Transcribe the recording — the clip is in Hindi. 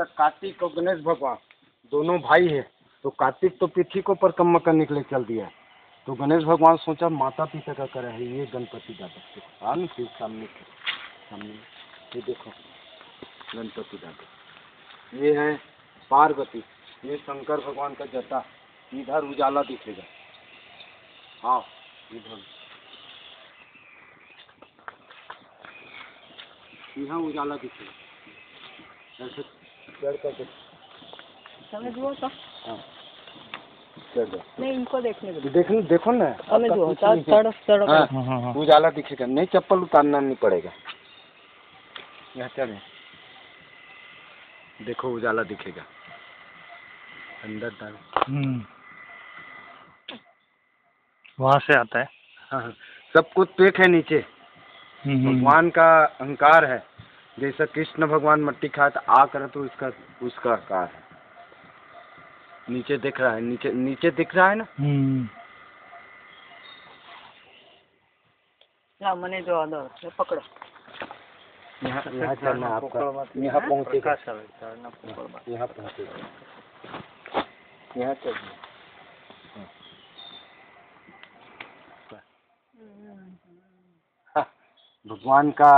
था कार्तिक और गणेश भगवान दोनों भाई है। तो कार्तिक तो पृथ्वी को परिक्रमा करने के लिए चल दिया है, तो गणेश भगवान सोचा माता पिता का करे है ये गणपति दादा। हाँ फिर सामने ये देखो गणपति दादा, ये है पार्वती, ये शंकर भगवान का जटा। इधर उजाला दिखेगा, हाँ इधर यहाँ उजाला दिखेगा, ऐसे चढ़ करके समय जुआ का हाँ चढ़ जाओ। नहीं, इनको देखने को देखो ना समय जुआ सड़क हाँ, उजाला दिखेगा, नहीं चप्पल उतारना नहीं पड़ेगा। यहाँ चढ़े, देखो उजाला दिखेगा अंदर डाल। वहाँ से आता है। हाँ सब कुछ पेक है नीचे, भगवान का अहंकार है। जैसा कृष्ण भगवान मट्टी खाए तो आ करे तो उसका आकार है। नीचे दिख रहा है, नीचे दिख रहा है ना। ना मने जो अंदर पकड़ो, यहाँ चलना आपका, यहाँ पहुँचेगा, यहाँ पहुँचेगा, यहाँ चलना। भगवान का